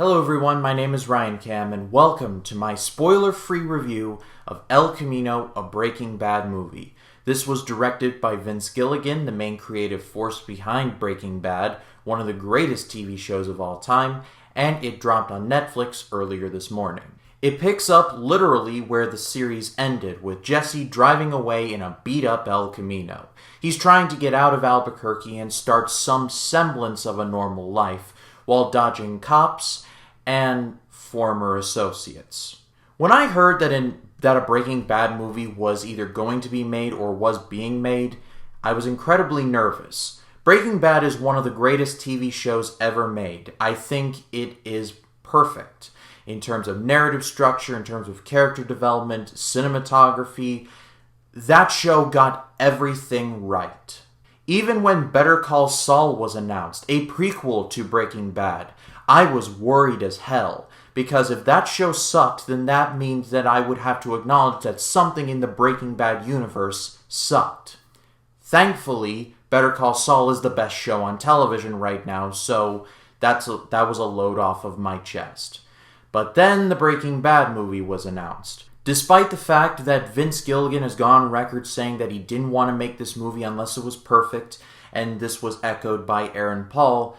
Hello everyone, my name is Ryan Cam, and welcome to my spoiler-free review of El Camino, a Breaking Bad movie. This was directed by Vince Gilligan, the main creative force behind Breaking Bad, one of the greatest TV shows of all time, and it dropped on Netflix earlier this morning. It picks up literally where the series ended, with Jesse driving away in a beat-up El Camino. He's trying to get out of Albuquerque and start some semblance of a normal life, while dodging cops and former associates. When I heard that a Breaking Bad movie was either going to be made or was being made, I was incredibly nervous. Breaking Bad is one of the greatest TV shows ever made. I think it is perfect in terms of narrative structure, in terms of character development, cinematography. That show got everything right. Even when Better Call Saul was announced, a prequel to Breaking Bad, I was worried as hell, because if that show sucked, then that means that I would have to acknowledge that something in the Breaking Bad universe sucked. Thankfully, Better Call Saul is the best show on television right now, so that was a load off of my chest. But then the Breaking Bad movie was announced. Despite the fact that Vince Gilligan has gone on record saying that he didn't want to make this movie unless it was perfect, and this was echoed by Aaron Paul,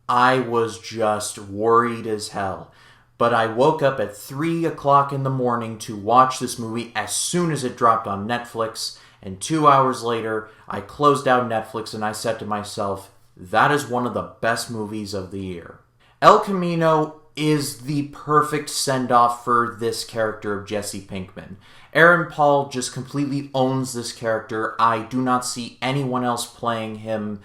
I was just worried as hell. But I woke up at 3 o'clock in the morning to watch this movie as soon as it dropped on Netflix, and 2 hours later, I closed out Netflix and I said to myself, that is one of the best movies of the year. El Camino is the perfect send-off for this character of Jesse Pinkman. Aaron Paul just completely owns this character. I do not see anyone else playing him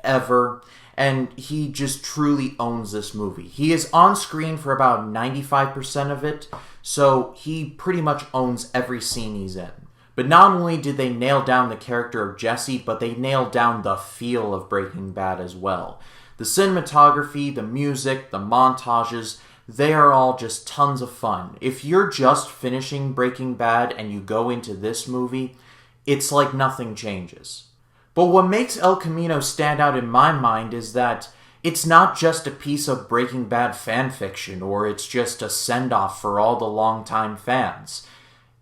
ever, and he just truly owns this movie. He is on screen for about 95% of it, so he pretty much owns every scene he's in. But not only did they nail down the character of Jesse, but they nailed down the feel of Breaking Bad as well. The cinematography, the music, the montages, they are all just tons of fun. If you're just finishing Breaking Bad and you go into this movie, it's like nothing changes. But what makes El Camino stand out in my mind is that it's not just a piece of Breaking Bad fanfiction, or it's just a send-off for all the longtime fans.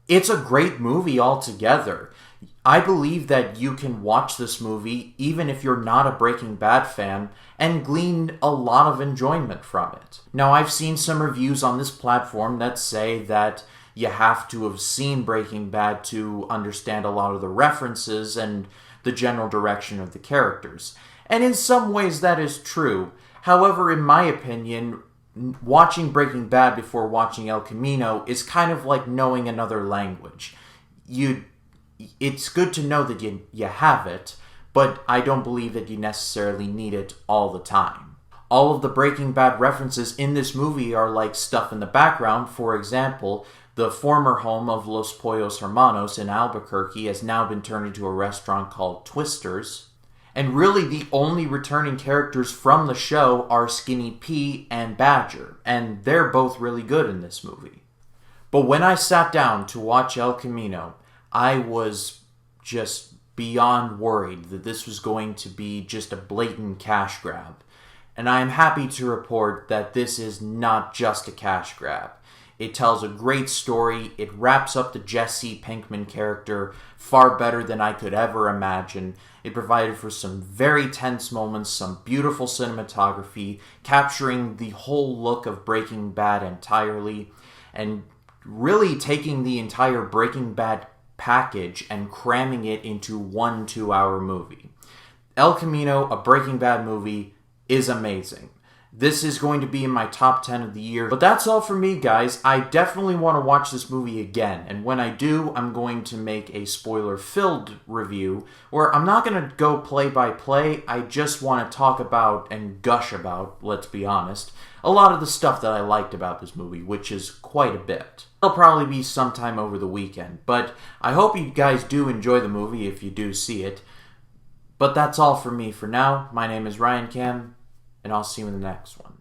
It's a great movie altogether. I believe that you can watch this movie even if you're not a Breaking Bad fan and glean a lot of enjoyment from it. Now, I've seen some reviews on this platform that say that you have to have seen Breaking Bad to understand a lot of the references and the general direction of the characters. And in some ways that is true. However, in my opinion, watching Breaking Bad before watching El Camino is kind of like knowing another language. It's good to know that you have it, but I don't believe that you necessarily need it all the time. All of the Breaking Bad references in this movie are like stuff in the background. For example, the former home of Los Pollos Hermanos in Albuquerque has now been turned into a restaurant called Twister's. And really the only returning characters from the show are Skinny P and Badger, and they're both really good in this movie. But when I sat down to watch El Camino, I was just beyond worried that this was going to be just a blatant cash grab. And I am happy to report that this is not just a cash grab. It tells a great story. It wraps up the Jesse Pinkman character far better than I could ever imagine. It provided for some very tense moments, some beautiful cinematography, capturing the whole look of Breaking Bad entirely, and really taking the entire Breaking Bad package and cramming it into one 2-hour movie. El Camino, a Breaking Bad movie, is amazing. This is going to be in my top 10 of the year. But that's all for me, guys. I definitely want to watch this movie again. And when I do, I'm going to make a spoiler-filled review where I'm not going to go play-by-play. I just want to talk about and gush about, let's be honest, a lot of the stuff that I liked about this movie, which is quite a bit. It'll probably be sometime over the weekend. But I hope you guys do enjoy the movie if you do see it. But that's all for me for now. My name is Ryan Cam, and I'll see you in the next one.